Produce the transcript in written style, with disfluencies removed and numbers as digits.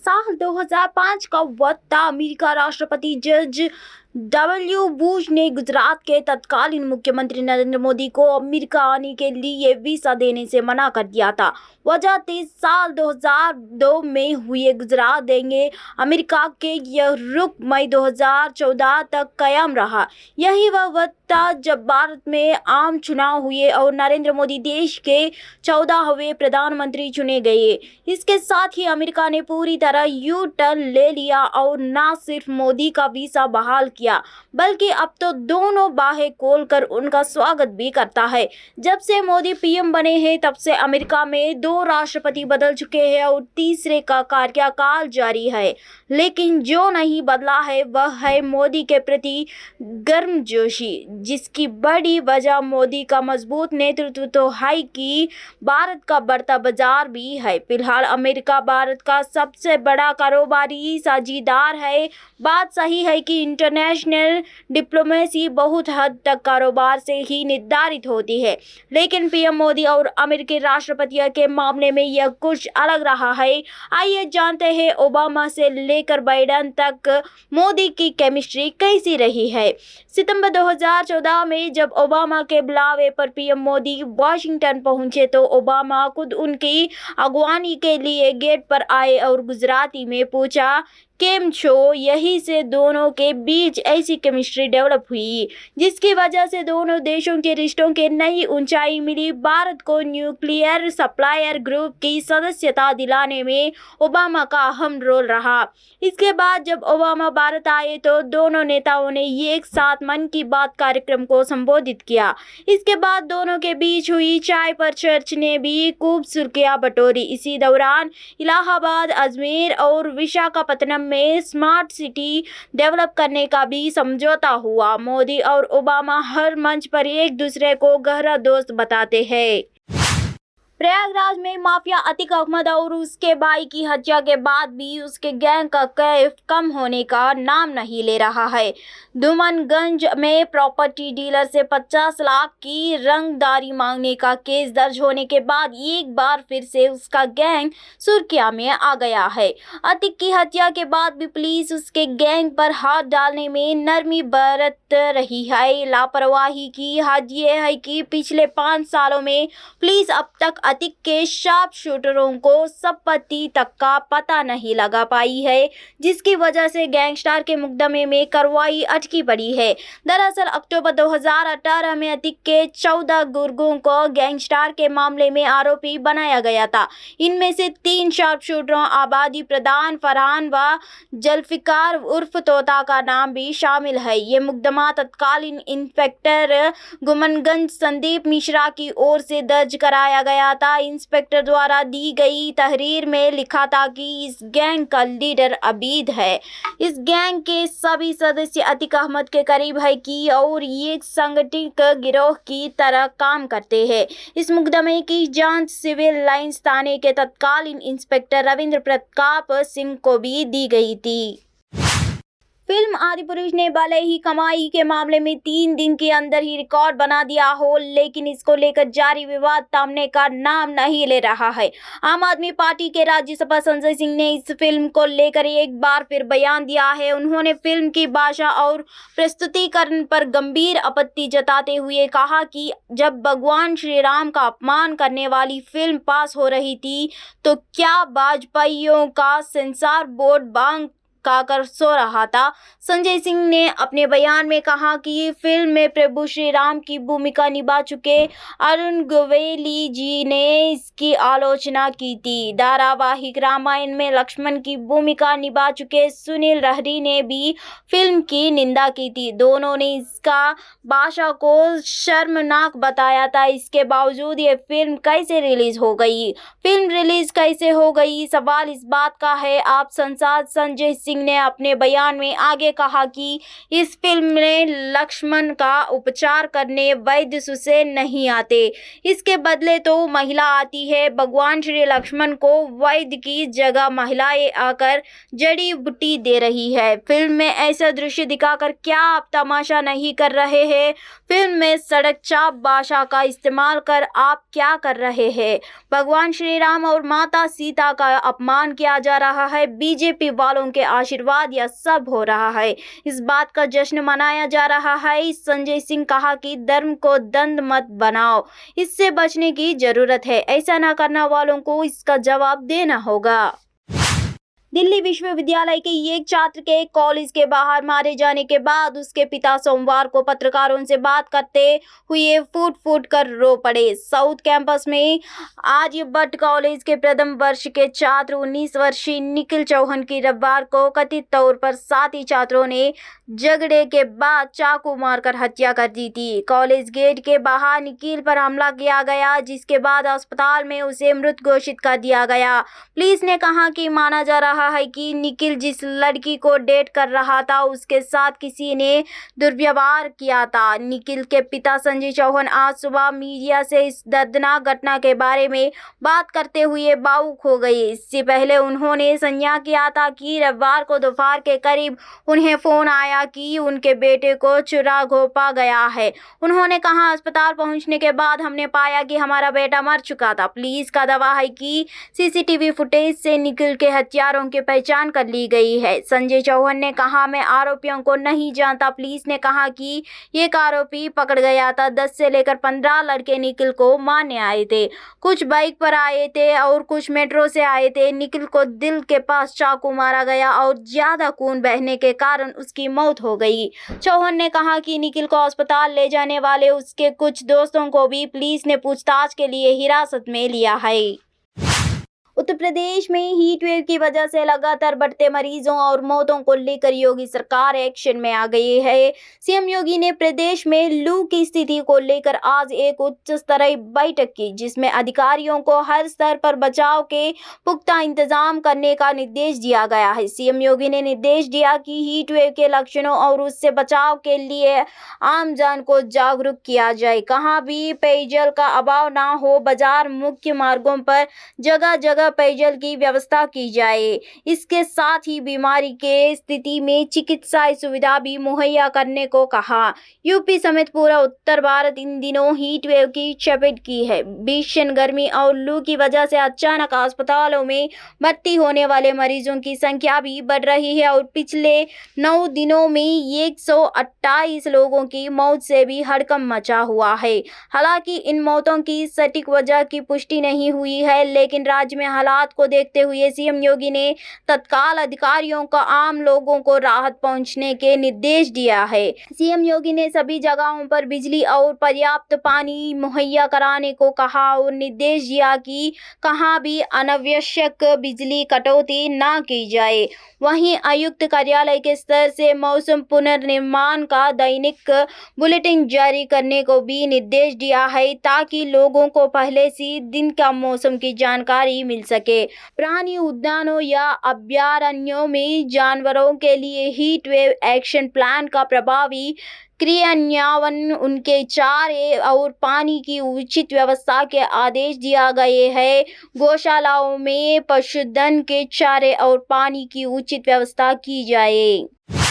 साल 2005 का वक्त था। अमेरिका राष्ट्रपति जॉर्ज डब्ल्यू बुश ने गुजरात के तत्कालीन मुख्यमंत्री नरेंद्र मोदी को अमेरिका आने के लिए वीजा देने से मना कर दिया था। वजह 30 साल 2002 में हुए गुजरात देंगे अमेरिका के यह रुख मई 2014 तक कायम रहा। यही वह वक्त था जब भारत में आम चुनाव हुए और नरेंद्र मोदी देश के 14वें प्रधानमंत्री चुने गए। इसके साथ ही अमेरिका ने पूरी तरह यू टर्न ले लिया और न सिर्फ मोदी का वीजा बहाल किया बल्कि अब तो दोनों बाहें खोलकर उनका स्वागत भी करता है। जब से मोदी पीएम बने हैं तब से अमेरिका में 2 राष्ट्रपति बदल चुके हैं और तीसरे का कार्यकाल जारी है, लेकिन जो नहीं बदला है वह है मोदी के प्रति गर्मजोशी, जिसकी बड़ी वजह मोदी का मजबूत नेतृत्व तो है कि भारत का बढ़ता बाजार भी है। फिलहाल अमेरिका भारत का सबसे बड़ा कारोबारी साझेदार है। बात सही है कि इंटरनेशनल डिप्लोमेसी बहुत हद तक कारोबार से ही निर्धारित होती है, लेकिन पीएम मोदी और अमेरिकी राष्ट्रपति के मामले में यह कुछ अलग रहा है। आइए जानते हैं ओबामा से लेकर बाइडेन तक मोदी की केमिस्ट्री कैसी रही है। सितंबर 2014 में जब ओबामा के बुलावे पर पीएम मोदी वाशिंगटन पहुंचे तो ओबामा खुद उनकी अगवानी के लिए गेट पर आए और गुजराती में पूछा, केम छो। यही से दोनों के बीच ऐसी केमिस्ट्री डेवलप हुई जिसकी वजह से दोनों देशों के रिश्तों के नई ऊंचाई मिली। भारत को न्यूक्लियर सप्लायर ग्रुप की सदस्यता दिलाने में ओबामा का अहम रोल रहा। इसके बाद जब ओबामा भारत आए तो दोनों नेताओं ने एक साथ मन की बात कार्यक्रम को संबोधित किया। इसके बाद दोनों के बीच हुई चाय पर चर्चा ने भी खूब सुर्खियां बटोरी। इसी दौरान इलाहाबाद, अजमेर और विशाखापत्तनम में स्मार्ट सिटी डेवलप करने का भी समझौता हुआ। मोदी और ओबामा हर मंच पर एक दूसरे को गहरा दोस्त बताते हैं। प्रयागराज में माफिया अतीक अहमद और उसके भाई की हत्या के बाद भी उसके गैंग का कैफ कम होने का नाम नहीं ले रहा है। धूमनगंज में प्रॉपर्टी डीलर से 50 लाख की रंगदारी मांगने का केस दर्ज होने के बाद एक बार फिर से उसका गैंग सुर्खियां में आ गया है। अतीक की हत्या के बाद भी पुलिस उसके गैंग पर हाथ डालने में नरमी बरत रही है। लापरवाही की हद ये है कि पिछले 5 सालों में पुलिस अब तक अतीक के शार्प शूटरों को संपत्ति तक का पता नहीं लगा पाई है, जिसकी वजह से गैंगस्टर के मुकदमे में कार्रवाई अटकी पड़ी है। दरअसल अक्टूबर 2018 में अतीक के 14 गुर्गों को गैंगस्टर के मामले में आरोपी बनाया गया था। इनमें से 3 शार्प शूटरों आबादी प्रधान, फरहान व जुल्फिकार उर्फ तोता का नाम भी शामिल है। ये मुकदमा तत्कालीन इंस्पेक्टर गुमनगंज संदीप मिश्रा की ओर से दर्ज कराया गया था। इंस्पेक्टर द्वारा दी गई तहरीर में लिखा था कि इस गैंग का लीडर अबीद है। इस गैंग के सभी सदस्य अतीक अहमद के करीब है कि और ये संगठित गिरोह की तरह काम करते हैं। इस मुकदमे की जांच सिविल लाइंस थाने के तत्कालीन इंस्पेक्टर रविंद्र प्रताप सिंह को भी दी गई थी। फिल्म आदिपुरुष ने भले ही कमाई के मामले में 3 दिन के अंदर ही रिकॉर्ड बना दिया हो, लेकिन इसको लेकर जारी विवाद थमने का नाम नहीं ले रहा है। आम आदमी पार्टी के राज्यसभा संजय सिंह ने इस फिल्म को लेकर एक बार फिर बयान दिया है। उन्होंने फिल्म की भाषा और प्रस्तुतिकरण पर गंभीर आपत्ति जताते हुए कहा कि जब भगवान श्री राम का अपमान करने वाली फिल्म पास हो रही थी तो क्या वाजपेयियों का सेंसर बोर्ड बांग कर सो रहा था। संजय सिंह ने अपने बयान में कहा कि फिल्म में प्रभु श्री राम की भूमिका निभा चुके अरुण गोविल जी ने इसकी आलोचना की थी। धारावाहिक रामायण में लक्ष्मण की भूमिका निभा चुके सुनील लहरी ने भी फिल्म की निंदा की थी। दोनों ने इसका भाषा को शर्मनाक बताया था। इसके बावजूद ये फिल्म कैसे रिलीज हो गई? फिल्म रिलीज कैसे हो गई? सवाल इस बात का है। आप सांसद संजय सिंह ने अपने बयान में आगे कहा कि इस फिल्म में लक्ष्मण का उपचार करने वैद्य से नहीं आते, इसके बदले तो महिला आती है। भगवान श्री लक्ष्मण को वैद्य की जगह महिलाएं आकर जड़ी बूटी दे रही है। फिल्म में ऐसा दृश्य दिखाकर क्या आप तमाशा नहीं कर रहे हैं? फिल्म में सड़क चाप भाषा का इस्तेमाल कर आप क्या कर रहे हैं? भगवान श्री राम और माता सीता का अपमान किया जा रहा है। बीजेपी वालों के आशीर्वाद यह सब हो रहा है। इस बात का जश्न मनाया जा रहा है। संजय सिंह कहा कि धर्म को दंड मत बनाओ, इससे बचने की जरूरत है। ऐसा न करने वालों को इसका जवाब देना होगा। दिल्ली विश्वविद्यालय के एक छात्र के कॉलेज के बाहर मारे जाने के बाद उसके पिता सोमवार को पत्रकारों से बात करते हुए फूट फूट कर रो पड़े। साउथ कैंपस में आर्यभट्ट कॉलेज के प्रथम वर्ष के छात्र 19 वर्षीय निखिल चौहान की रविवार को कथित तौर पर साथी छात्रों ने झगड़े के बाद चाकू मारकर हत्या कर दी थी। कॉलेज गेट के बाहर निखिल पर हमला किया गया, जिसके बाद अस्पताल में उसे मृत घोषित कर दिया गया। पुलिस ने कहा कि माना जा रहा है कि निखिल जिस लड़की को डेट कर रहा था उसके साथ किसी ने दुर्व्यवहार किया था। निखिल के पिता संजय चौहान आज सुबह मीडिया से इस दर्दनाक घटना के बारे में बात करते हुए भावुक हो गए। इससे पहले उन्होंने संज्ञा किया था कि रविवार को दोपहर के करीब उन्हें फोन आया कि उनके बेटे को चुरा घोंपा गया है। उन्होंने कहा, अस्पताल पहुंचने के बाद हमने पाया कि हमारा बेटा मर चुका था। पुलिस का दावा है कि सीसीटीवी फुटेज से निखिल के हत्यारों की पहचान कर ली गई है। संजय चौहान ने कहा, मैं आरोपियों को नहीं जानता। पुलिस ने कहा कि एक आरोपी पकड़ गया था। 10 से लेकर 15 लड़के निखिल को मारने आए थे। कुछ बाइक पर आए थे और कुछ मेट्रो से आए थे। निखिल को दिल के पास चाकू मारा गया और ज्यादा खून बहने के कारण उसकी मौत हो गई। चौहान ने कहा कि निखिल को अस्पताल ले जाने वाले उसके कुछ दोस्तों को भी पुलिस ने पूछताछ के लिए हिरासत में लिया है। उत्तर प्रदेश में हीट वेव की वजह से लगातार बढ़ते मरीजों और मौतों को लेकर योगी सरकार एक्शन में आ गई है। सीएम योगी ने प्रदेश में लू की स्थिति को लेकर आज एक उच्च स्तरीय बैठक की, जिसमें अधिकारियों को हर स्तर पर बचाव के पुख्ता इंतजाम करने का निर्देश दिया गया है। सीएम योगी ने निर्देश दिया कि हीट वेव के लक्षणों और उससे बचाव के लिए आम जन को जागरूक किया जाए। कहीं भी पेयजल का अभाव न हो, बाजार, मुख्य मार्गों पर जगह जगह पेयजल की व्यवस्था की जाए। इसके साथ ही बीमारी के स्थिति में चिकित्सा सुविधा भी मुहैया करने को कहा। यूपी समेत पूरा उत्तर भारत इन दिनों हीट वेव की चपेट की है। भीषण गर्मी और लू की वजह से अचानक अस्पतालों में भर्ती होने वाले मरीजों की संख्या भी बढ़ रही है और पिछले 9 दिनों में 128 लोगों की मौत से भी हड़कंप मचा हुआ है। हालांकि इन मौतों की सटीक वजह की पुष्टि नहीं हुई है, लेकिन राज्य में हालात को देखते हुए सीएम योगी ने तत्काल अधिकारियों को आम लोगों को राहत पहुंचने के निर्देश दिया है। सीएम योगी ने सभी जगहों पर बिजली और पर्याप्त पानी मुहैया कराने को कहा और निर्देश दिया कि कहीं भी अनावश्यक बिजली कटौती न की जाए। वहीं आयुक्त कार्यालय के स्तर से मौसम पुनर्निर्माण का दैनिक बुलेटिन जारी करने को भी निर्देश दिया है, ताकि लोगों को पहले से दिन का मौसम की जानकारी मिल सके। प्राणी उद्यानों या अभयारण्यों में जानवरों के लिए हीट वेव एक्शन प्लान का प्रभावी क्रियान्वयन, उनके चारे और पानी की उचित व्यवस्था के आदेश दिया गए हैं। गौशालाओं में पशुधन के चारे और पानी की उचित व्यवस्था की जाए।